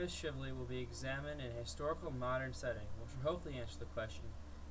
of chivalry will be examined in a historical modern setting, which will hopefully answer the question,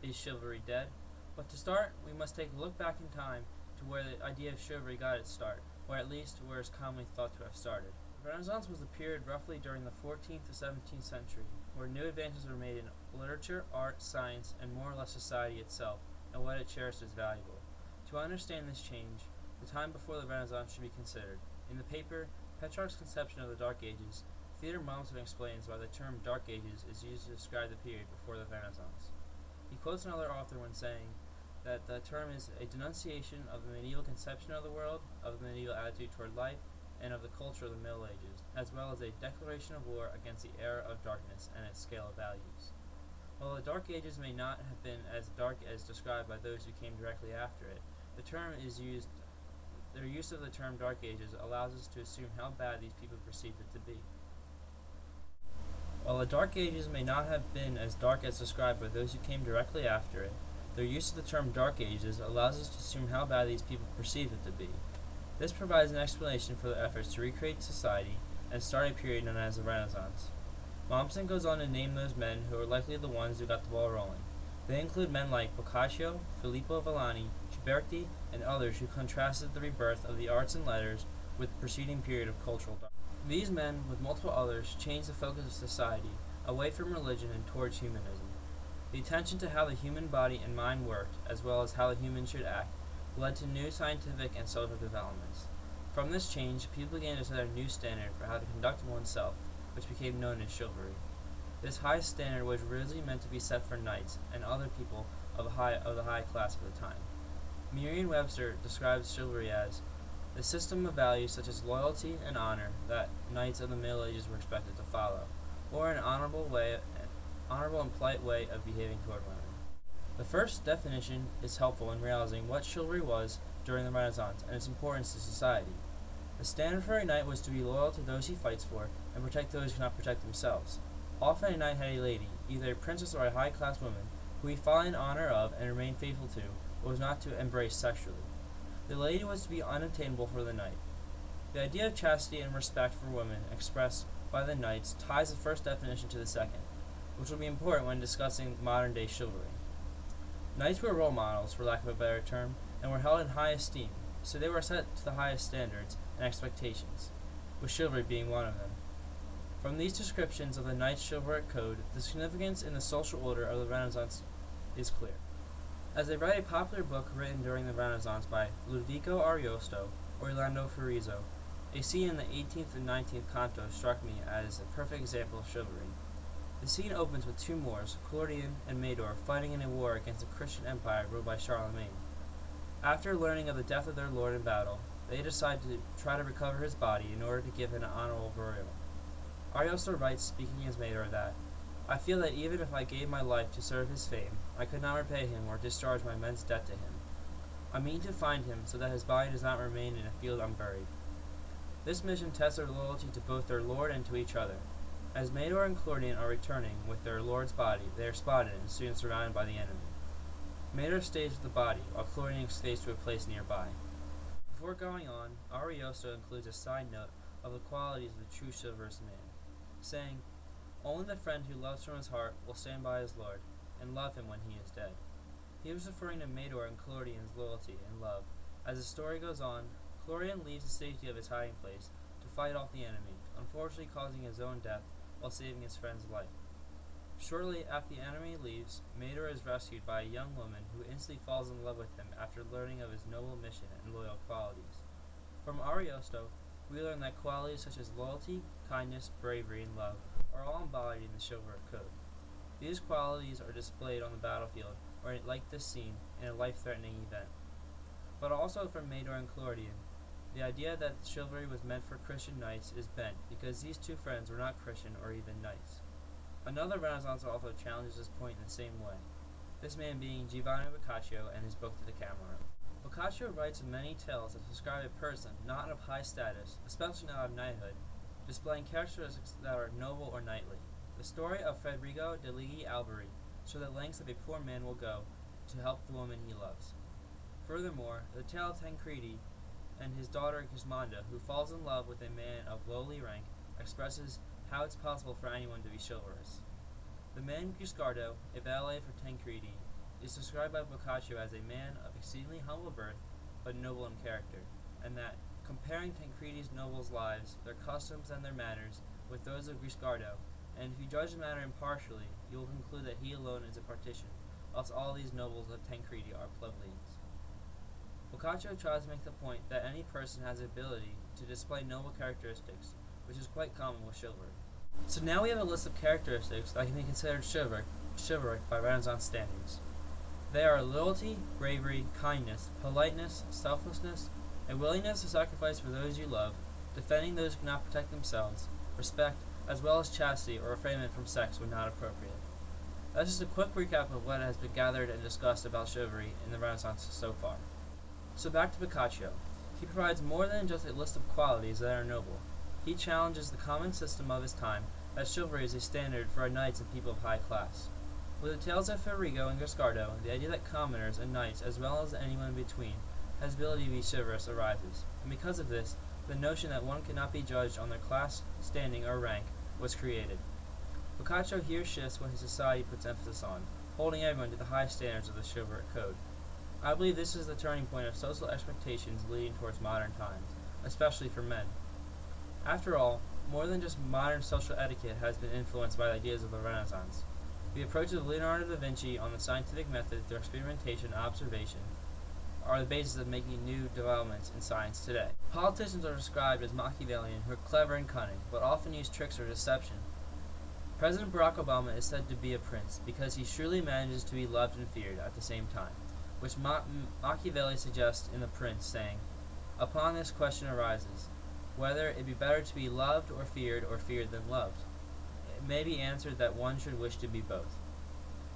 is chivalry dead? But to start, we must take a look back in time to where the idea of chivalry got its start, or at least where it is commonly thought to have started. The Renaissance was the period roughly during the 14th to 17th century, where new advances were made in literature, art, science, and more or less society itself, and what it cherished as valuable. To understand this change, the time before the Renaissance should be considered. In the paper, Petrarch's Conception of the Dark Ages, Theodor Mommsen explains why the term Dark Ages is used to describe the period before the Renaissance. He quotes another author when saying that the term is a denunciation of the medieval conception of the world, of the medieval attitude toward life, and of the culture of the Middle Ages, as well as a declaration of war against the era of darkness and its scale of values. While the Dark Ages may not have been as dark as described by those who came directly after it, their use of the term Dark Ages allows us to assume how bad these people perceived it to be. While the Dark Ages may not have been as dark as described by those who came directly after it, their use of the term Dark Ages allows us to assume how bad these people perceived it to be. This provides an explanation for their efforts to recreate society and start a period known as the Renaissance. Mommsen goes on to name those men who are likely the ones who got the ball rolling. They include men like Boccaccio, Filippo Villani, Ghiberti, and others who contrasted the rebirth of the arts and letters with the preceding period of cultural darkness. These men, with multiple others, changed the focus of society away from religion and towards humanism. The attention to how the human body and mind worked, as well as how the human should act, led to new scientific and social developments. From this change, people began to set a new standard for how to conduct oneself, which became known as chivalry. This high standard was originally meant to be set for knights and other people of the high class of the time. Merriam-Webster describes chivalry as the system of values such as loyalty and honor that knights of the Middle Ages were expected to follow, or an honorable and polite way of behaving toward women. The first definition is helpful in realizing what chivalry was during the Renaissance and its importance to society. The standard for a knight was to be loyal to those he fights for and protect those who cannot protect themselves. Often a knight had a lady, either a princess or a high-class woman, who he fought in honor of and remained faithful to, but was not to embrace sexually. The lady was to be unattainable for the knight. The idea of chastity and respect for women expressed by the knights ties the first definition to the second, which will be important when discussing modern-day chivalry. Knights were role models, for lack of a better term, and were held in high esteem, so they were set to the highest standards and expectations, with chivalry being one of them. From these descriptions of the knight's chivalric code, the significance in the social order of the Renaissance is clear. As they write a popular book written during the Renaissance by Ludovico Ariosto or Orlando Furioso, a scene in the 18th and 19th canto struck me as a perfect example of chivalry. The scene opens with two Moors, Clodion and Mador, fighting in a war against the Christian Empire ruled by Charlemagne. After learning of the death of their lord in battle, they decide to try to recover his body in order to give him an honorable burial. Ariosto writes, speaking as Mador, that I feel that even if I gave my life to serve his fame, I could not repay him or discharge my immense debt to him. I mean to find him so that his body does not remain in a field unburied. This mission tests their loyalty to both their lord and to each other. As Mador and Clodion are returning with their lord's body, they are spotted and soon surrounded by the enemy. Mador stays with the body, while Clodion escapes to a place nearby. Before going on, Ariosto includes a side note of the qualities of a true chivalrous man, saying, only the friend who loves from his heart will stand by his lord, and love him when he is dead. He was referring to Mador and Clodion's loyalty and love. As the story goes on, Clodion leaves the safety of his hiding place to fight off the enemy, unfortunately causing his own death while saving his friend's life. Shortly after the enemy leaves, Mador is rescued by a young woman who instantly falls in love with him after learning of his noble mission and loyal qualities. From Ariosto, we learn that qualities such as loyalty, kindness, bravery, and love are all embodied in the chivalric code. These qualities are displayed on the battlefield, or like this scene, in a life-threatening event. But also from Mador and Clodion, the idea that chivalry was meant for Christian knights is bent because these two friends were not Christian or even knights. Another Renaissance author challenges this point in the same way, this man being Giovanni Boccaccio and his book The Decameron. Boccaccio writes many tales that describe a person not of high status, especially not of knighthood, displaying characteristics that are noble or knightly. The story of Federigo degli Alberi shows the lengths that a poor man will go to help the woman he loves. Furthermore, the tale of Tancredi and his daughter Gismonda, who falls in love with a man of lowly rank, expresses how it's possible for anyone to be chivalrous. The man Guiscardo, a valet for Tancredi, is described by Boccaccio as a man of exceedingly humble birth, but noble in character, and that, comparing Tancredi's nobles' lives, their customs and their manners, with those of Guiscardo, and if you judge the matter impartially, you will conclude that he alone is a patrician, else all these nobles of Tancredi are plebeians. Boccaccio tries to make the point that any person has the ability to display noble characteristics, which is quite common with chivalry. So now we have a list of characteristics that can be considered chivalric by Renaissance standards. They are loyalty, bravery, kindness, politeness, selflessness, a willingness to sacrifice for those you love, defending those who cannot protect themselves, respect, as well as chastity or refrainment from sex when not appropriate. That's just a quick recap of what has been gathered and discussed about chivalry in the Renaissance so far. So back to Boccaccio. He provides more than just a list of qualities that are noble. He challenges the common system of his time that chivalry is a standard for knights and people of high class. With the tales of Furioso and Guiscardo, the idea that commoners and knights, as well as anyone in between, has ability to be chivalrous arises, and because of this, the notion that one cannot be judged on their class, standing, or rank was created. Boccaccio here shifts what his society puts emphasis on, holding everyone to the high standards of the chivalric code. I believe this is the turning point of social expectations leading towards modern times, especially for men. After all, more than just modern social etiquette has been influenced by the ideas of the Renaissance. The approaches of Leonardo da Vinci on the scientific method through experimentation and observation are the basis of making new developments in science today. Politicians are described as Machiavellian, who are clever and cunning, but often use tricks or deception. President Barack Obama is said to be a prince because he surely manages to be loved and feared at the same time, which Machiavelli suggests in The Prince, saying, "Upon this question arises, whether it be better to be loved or feared than loved. It may be answered that one should wish to be both."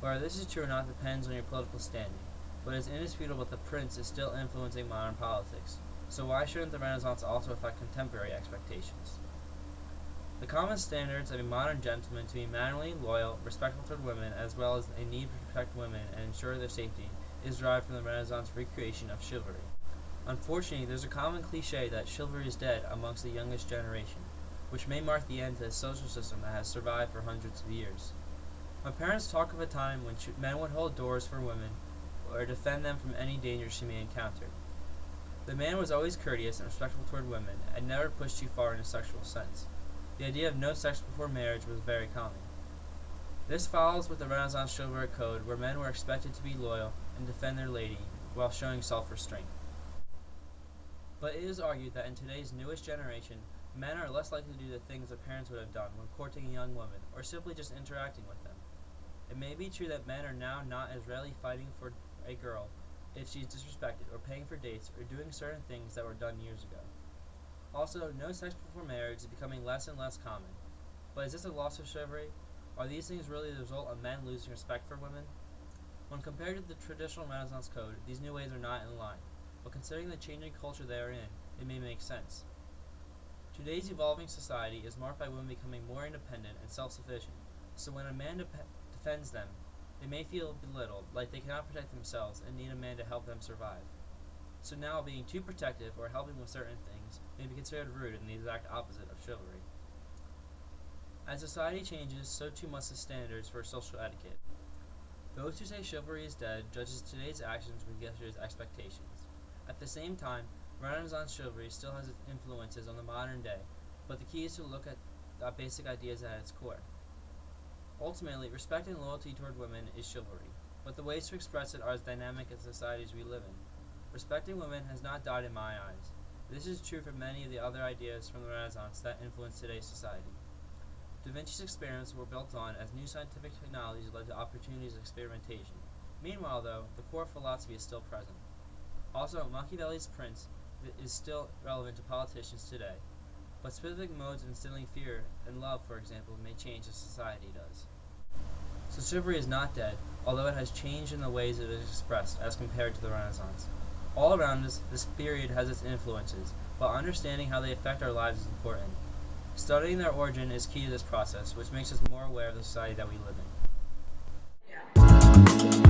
Whether this is true or not depends on your political standing, but it is indisputable that the prince is still influencing modern politics, so why shouldn't the Renaissance also affect contemporary expectations? The common standards of a modern gentleman to be mannerly, loyal, respectful toward women, as well as a need to protect women and ensure their safety, is derived from the Renaissance recreation of chivalry. Unfortunately, there's a common cliche that chivalry is dead amongst the youngest generation, which may mark the end to a social system that has survived for hundreds of years. My parents talk of a time when men would hold doors for women or defend them from any danger she may encounter. The man was always courteous and respectful toward women, and never pushed too far in a sexual sense. The idea of no sex before marriage was very common. This follows with the Renaissance chivalric code, where men were expected to be loyal and defend their lady, while showing self-restraint. But it is argued that in today's newest generation, men are less likely to do the things their parents would have done when courting a young woman, or simply just interacting with them. It may be true that men are now not as readily fighting for a girl if she is disrespected, or paying for dates, or doing certain things that were done years ago. Also, no sex before marriage is becoming less and less common. But is this a loss of chivalry? Are these things really the result of men losing respect for women? When compared to the traditional Renaissance code, these new ways are not in line, but considering the changing culture they are in, it may make sense. Today's evolving society is marked by women becoming more independent and self-sufficient, so when a man defends them, they may feel belittled, like they cannot protect themselves and need a man to help them survive. So now being too protective or helping with certain things may be considered rude and the exact opposite of chivalry. As society changes, so too must the standards for social etiquette. Those who say chivalry is dead judges today's actions with yesterday's expectations. At the same time, Renaissance chivalry still has its influences on the modern day, but the key is to look at the basic ideas at its core. Ultimately, respect and loyalty toward women is chivalry, but the ways to express it are as dynamic as the societies we live in. Respecting women has not died in my eyes. This is true for many of the other ideas from the Renaissance that influence today's society. Da Vinci's experiments were built on as new scientific technologies led to opportunities of experimentation. Meanwhile, though, the core philosophy is still present. Also, Machiavelli's Prince is still relevant to politicians today, but specific modes of instilling fear and love, for example, may change as society does. So chivalry is not dead, although it has changed in the ways it is expressed as compared to the Renaissance. All around us, this period has its influences, but understanding how they affect our lives is important. Studying their origin is key to this process, which makes us more aware of the society that we live in.